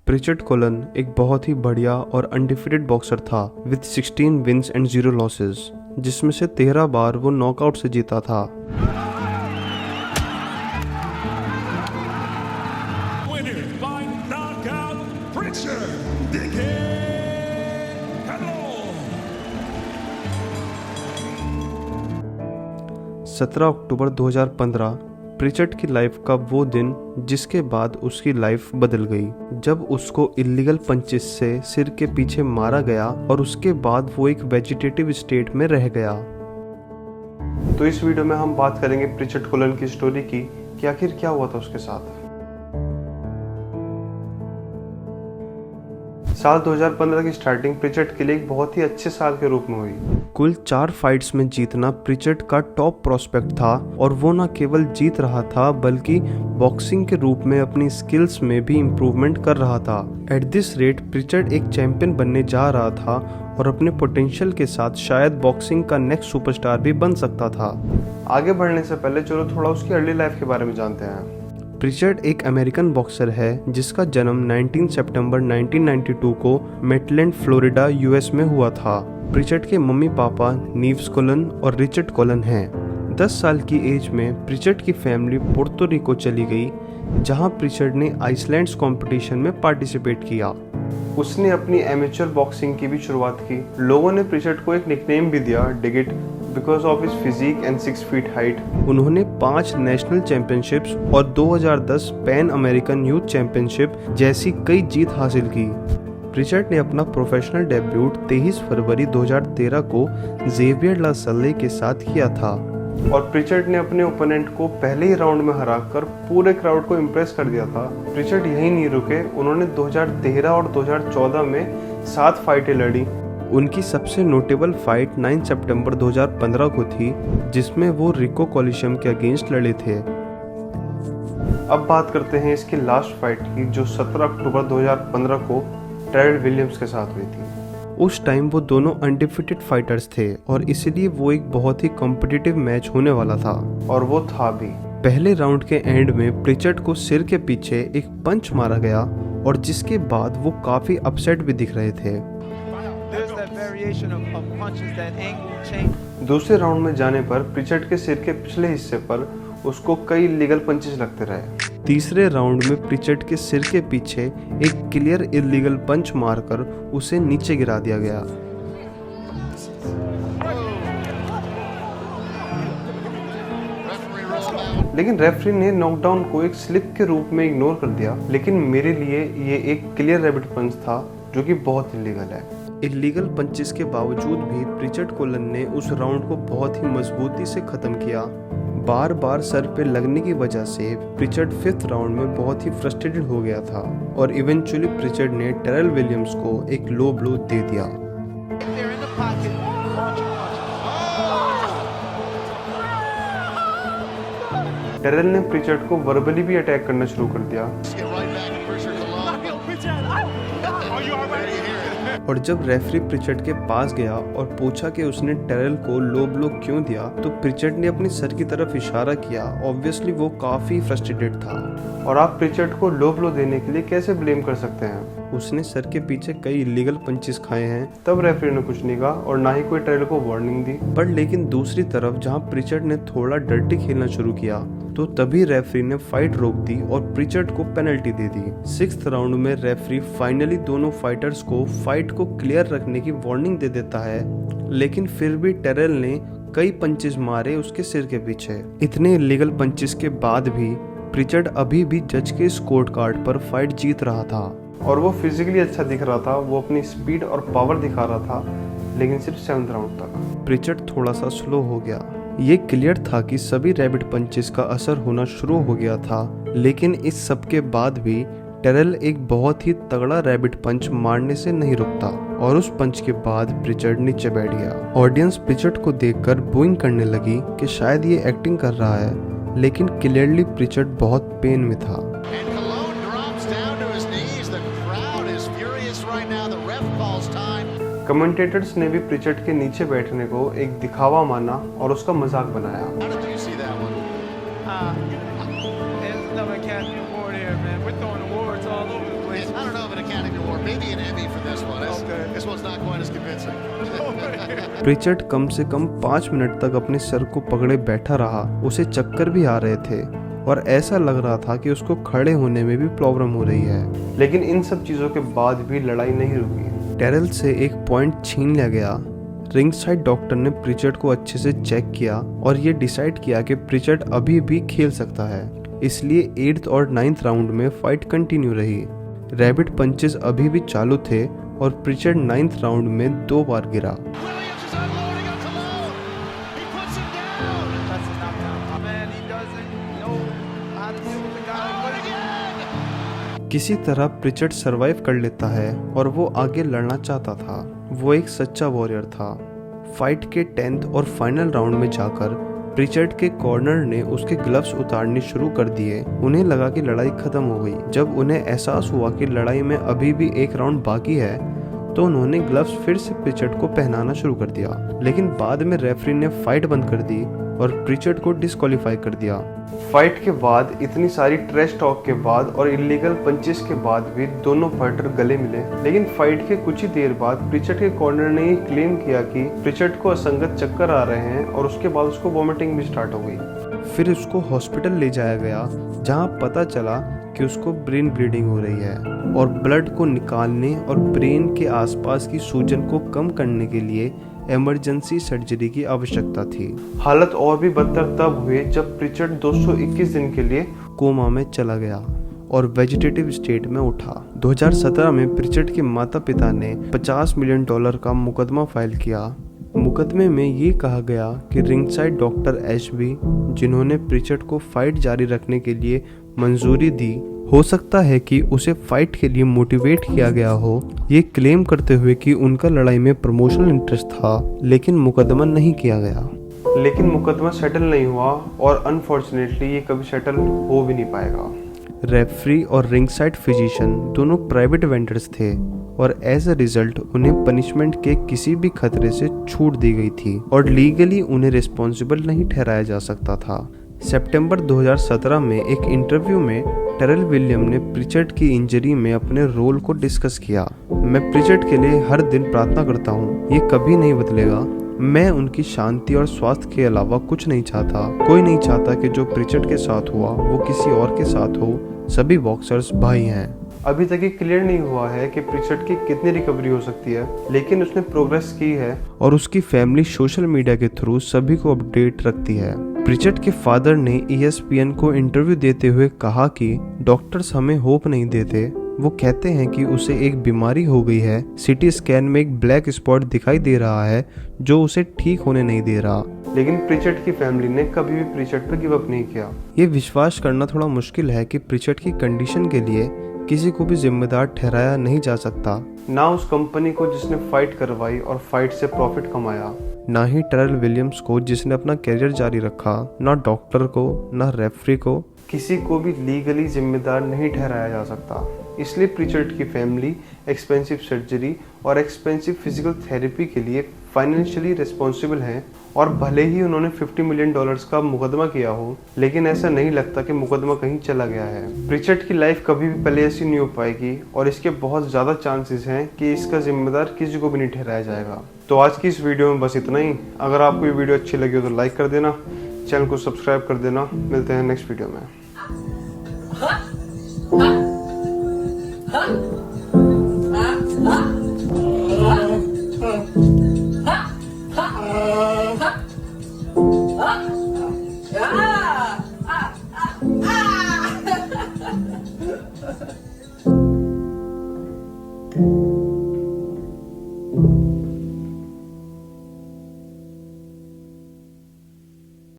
Pritchard colon एक बहुत ही बढ़िया और अनडिफिटेड बॉक्सर था विद 16 विन्स एंड 0 लॉसेस, जिसमें से 13 बार वो नॉकआउट से जीता था। Winner by knockout, Pritchard Canelo। 17 October 2015 Pritchard की लाइफ का वो दिन जिसके बाद उसकी लाइफ बदल गई, जब उसको इल्लीगल पंचेस से सिर के पीछे मारा गया और उसके बाद वो एक वेजिटेटिव स्टेट में रह गया। तो इस वीडियो में हम बात करेंगे प्रिचर्ड कोलन की स्टोरी की कि आखिर क्या हुआ था उसके साथ। साल 2015 की स्टार्टिंग प्रिचर्ड के लिए एक बहुत ही अच्छे साल के रूप में हुई। कुल 4 फाइट्स में जीतना प्रिचर्ड का टॉप प्रोस्पेक्ट था और वो न केवल जीत रहा था बल्कि बॉक्सिंग के रूप में अपनी स्किल्स में भी इम्प्रूवमेंट कर रहा था। एट दिस रेट प्रिचर्ड एक चैंपियन बनने जा रहा था और अपने पोटेंशियल के साथ शायद बॉक्सिंग का नेक्स्ट सुपरस्टार भी बन सकता था। आगे बढ़ने से पहले चलो थोड़ा उसकी अर्ली लाइफ के बारे में जानते हैं। प्रिचर्ड एक अमेरिकन बॉक्सर है जिसका जन्म 19 सितंबर 1992 को मेटलैंड, फ्लोरिडा, यूएस में हुआ था। प्रिचर्ड के मम्मी पापा नीव्स कोलन और रिचर्ड कोलन हैं। 10 साल की एज में प्रिचर्ड की फैमिली पुर्तो रिको चली गई, जहां प्रिचर्ड ने आइसलैंड्स कंपटीशन में पार्टिसिपेट किया। उसने अपनी एमेच्योर बॉक्सिंग की भी शुरुआत की। लोगों ने प्रिचर्ड को एक निकनेम भी दिया, digit, because of his physique and 6 feet height. उन्होंने 5 नेशनल चैंपियनशिप्स और 2010 पैन अमेरिकन यूथ चैंपियनशिप जैसी कई जीत हासिल की। प्रिचर्ड ने अपना प्रोफेशनल डेब्यूट 23 फरवरी 2013 को जेवियर ला सल्ले के साथ किया था और प्रिचर्ड ने अपने ओपोनेंट को पहले ही राउंड में हराकर पूरे क्राउड को इम्प्रेस कर दिया था। प्रिचर्ड यहीं नहीं रुके, उन्होंने 2013 और 2014 में 7 फाइटें लड़ी। उनकी सबसे नोटेबल फाइट 9 सितंबर 2015 को थी, जिसमें वो रिको कोलिशम के अगेंस्ट लड़े थे। अब बात करते हैं इसकी लास्ट फाइट की, जो 17 अक्टूबर 2015 को टेरल विलियम्स के साथ हुई थी। उस टाइम वो दोनों अनडिफिटेड फाइटर्स थे और इसलिए वो एक बहुत ही कॉम्पिटिटिव मैच होने वाला था, और वो था भी। पहले राउंड के एंड में प्रिचर्ड को सिर के पीछे एक पंच मारा गया और जिसके बाद वो काफी अपसेट भी दिख रहे थे। दूसरे राउंड में जाने पर प्रिचर्ड के सिर के पिछले हिस्से पर उसको कई इलीगल पंचेस लगते रहे। तीसरे राउंड में प्रिचर्ड के सिर के पीछे एक क्लियर इलीगल पंच मारकर उसे नीचे गिरा दिया गया। लेकिन रेफरी ने नॉकडाउन को एक स्लिप के रूप में इग्नोर कर दिया, लेकिन मेरे लिए ये एक क्लियर रैबिट पंच था जो कि बहुत इलीगल है। इलीगल पंचेस के बावजूद भी प्रिचर्ड कोलन ने उस राउंड को बहुत ही मजबूती से खत्म किया। बार बार सर पे लगने की वजह से प्रिचर्ड 5th राउंड में बहुत ही फ्रस्ट्रेटेड हो गया था और इवेंचुअली प्रिचर्ड ने टेरल विलियम्स को एक लो ब्लो दे दिया। टेरल ने प्रिचर्ड को वर्बली भी अटैक करना शुरू कर दिया और जब रेफरी प्रिचर्ड के पास गया और पूछा कि उसने टेरल को लो ब्लो क्यों दिया, तो प्रिचर्ड ने अपने सर की तरफ इशारा किया। ऑब्वियसली वो काफी फ्रस्ट्रेटेड था और आप प्रिचर्ड को लो ब्लो देने के लिए कैसे ब्लेम कर सकते हैं? उसने सर के पीछे कई इलीगल पंचेस खाए हैं। तब रेफरी ने कुछ नहीं कहा और ना ही कोई टेरल को वार्निंग दी। पर लेकिन दूसरी तरफ जहां प्रिचर्ड ने थोड़ा डर्टी खेलना शुरू किया तो तभी रेफरी ने फाइट रोक दी और प्रिचर्ड को पेनल्टी दे दी। 6th राउंड में रेफरी फाइनली दोनों फाइटर्स को फाइट को क्लियर रखने की वार्निंग दे देता है, लेकिन फिर भी टेरल ने कई पंचेस मारे उसके सिर के पीछे। इतने इलीगल पंचेस के बाद भी प्रिचर्ड अभी भी जज के स्कोर कार्ड पर फाइट जीत रहा था और वो फिजिकली अच्छा दिख रहा था। वो अपनी स्पीड और पावर दिखा रहा था, लेकिन सिर्फ 7th राउंड तक। प्रिचर्ड थोड़ा सा स्लो हो गया। ये क्लियर था कि सभी रैबिट पंचेस का असर होना शुरू हो गया था, लेकिन इस सब के बाद भी टेरल एक बहुत ही तगड़ा रैबिट पंच मारने से नहीं रुकता और उस पंच के बाद प्रिचर्ड नीचे बैठ गया। ऑडियंस प्रिचर्ड को देखकर बूइंग करने लगी कि शायद ये एक्टिंग कर रहा है, लेकिन क्लियरली प्रिचर्ड बहुत पेन में था। कमेंटेटर्स ने भी प्रिचर्ड के नीचे बैठने को एक दिखावा माना और उसका मजाक बनाया। maybe an Emmy for this one. This one's not quite as convincing. Pritchard कम से कम 5 मिनट तक अपने सर को पकड़े बैठा रहा। उसे चक्कर भी आ रहे थे और ऐसा लग रहा था कि उसको खड़े होने में भी प्रॉब्लम हो रही है। लेकिन इन सब चीजों के बाद भी लड़ाई नहीं रुकी। टेरल से एक पॉइंट छीन लिया गया। रिंगसाइड डॉक्टर ने प्रिचर्ड को अच्छे से चेक किया और ये डिसाइड किया कि प्रिचर्ड अभी भी खेल सकता है। इसलिए 8th और 9th राउंड में फाइट कंटिन्यू रही। रैबिट पंचेस अभी भी चालू थे और प्रिचर्ड 9th राउंड में 2 बार गिरा। किसी तरह प्रिचर्ड सरवाइव कर लेता है और वो आगे लड़ना चाहता था। वो एक सच्चा वॉरियर था। फाइट के 10th और फाइनल राउंड में जाकर प्रिचर्ड के कॉर्नर ने उसके ग्लव्स उतारने शुरू कर दिए। उन्हें लगा कि लड़ाई खत्म हो गई। जब उन्हें एहसास हुआ कि लड़ाई में अभी भी 1 राउंड बाकी है तो उन्होंने ग्लव्स फिर से प्रिचर्ड को पहनाना शुरू कर दिया। लेकिन बाद में रेफरी ने फाइट बंद कर दी और प्रिचर्ड को डिस्क्वालीफाई कर दिया। फाइट के बाद इतनी सारी ट्रैश टॉक के बाद और इलीगल पंचेस के बाद भी दोनों फाइटर गले मिले। लेकिन फाइट के कुछ ही देर बाद प्रिचर्ड के कॉर्नर ने ये क्लेम किया कि प्रिचर्ड को असंगत चक्कर आ रहे हैं और उसके बाद उसको वॉमिटिंग भी स्टार्ट हो गई। फिर उसको हॉस्पिटल ले जाया गया जहां पता चला कि उसको ब्रेन ब्लीडिंग हो रही है और ब्लड को निकालने और ब्रेन के आसपास की सूजन को कम करने के लिए इमरजेंसी सर्जरी की आवश्यकता थी। हालत और भी बदतर तब हुई जब प्रिचर्ड 221 दिन के लिए कोमा में चला गया और वेजिटेटिव स्टेट में उठा। 2017 में प्रिचर्ड के माता पिता ने $50 मिलियन का मुकदमा फाइल किया। मुकदमे में ये कहा गया कि रिंगसाइड डॉक्टर एशबी, जिन्होंने प्रिचर्ड को फाइट जारी रखने के लिए मंजूरी दी, हो सकता है कि उसे फाइट के लिए मोटिवेट किया गया हो, ये क्लेम करते हुए कि उनका लड़ाई में प्रमोशनल इंटरेस्ट था। लेकिन मुकदमा नहीं किया गया। लेकिन मुकदमा सेटल नहीं हुआ और अनफॉर्चुनेटली ये कभी सेटल हो भी नहीं पाएगा। रेफरी और रिंगसाइड फिजिशियन दोनों प्राइवेट वेंडर्स थे और एज अ रिजल्ट उन्हें पनिशमेंट के किसी भी खतरे से छूट दी गई थी और लीगली उन्हें रिस्पॉन्सिबल नहीं ठहराया जा सकता था। सितंबर 2017 में एक इंटरव्यू में टेरल विलियम ने प्रिचर्ड की इंजरी में अपने रोल को डिस्कस किया। मैं प्रिचर्ड के लिए हर दिन प्रार्थना करता हूँ, ये कभी नहीं बदलेगा। मैं उनकी शांति और स्वास्थ्य के अलावा कुछ नहीं चाहता। कोई नहीं चाहता कि जो प्रिचर्ड के साथ हुआ वो किसी और के साथ हो। सभी बॉक्सर्स भाई हैं। अभी तक ये क्लियर नहीं हुआ है कि प्रिचर्ड की कितनी रिकवरी हो सकती है, लेकिन उसने प्रोग्रेस की है और उसकी फैमिली सोशल मीडिया के थ्रू सभी को अपडेट रखती है। प्रिचर्ड के फादर ने ESPN को इंटरव्यू देते हुए कहा कि डॉक्टर्स हमें होप नहीं देते। वो कहते हैं कि उसे एक बीमारी हो गई है। सिटी स्कैन में एक ब्लैक स्पॉट दिखाई दे रहा है जो उसे ठीक होने नहीं दे रहा। लेकिन प्रिचर्ड की फैमिली ने कभी भी प्रिचर्ड पर गिव अप नहीं किया। ये विश्वास करना थोड़ा मुश्किल है कि प्रिचर्ड की कंडीशन के लिए किसी को भी जिम्मेदार ठहराया नहीं जा सकता, ना उस कंपनी को जिसने फाइट करवाई और फाइट से प्रॉफिट कमाया, ना ही टेरल विलियम्स को जिसने अपना करियर जारी रखा, ना डॉक्टर को, ना रेफरी को। किसी को भी लीगली जिम्मेदार नहीं ठहराया जा सकता। इसलिए प्रिचर्ड की फैमिली एक्सपेंसिव सर्जरी और एक्सपेंसिव फिजिकल थेरेपी के लिए फाइनेंशियली रिस्पॉन्सिबल हैं और भले ही उन्होंने $50 मिलियन का मुकदमा किया हो, लेकिन ऐसा नहीं लगता कि मुकदमा कहीं चला गया है। प्रिचर्ड की लाइफ कभी भी पहले ऐसी नहीं हो पाएगी और इसके बहुत ज़्यादा चांसेस हैं कि इसका जिम्मेदार किसी को भी नहीं ठहराया जाएगा। तो आज की इस वीडियो में बस इतना ही। अगर आपको ये वीडियो अच्छी लगी हो तो लाइक कर देना, चैनल को सब्सक्राइब कर देना। मिलते हैं नेक्स्ट वीडियो में। Ah!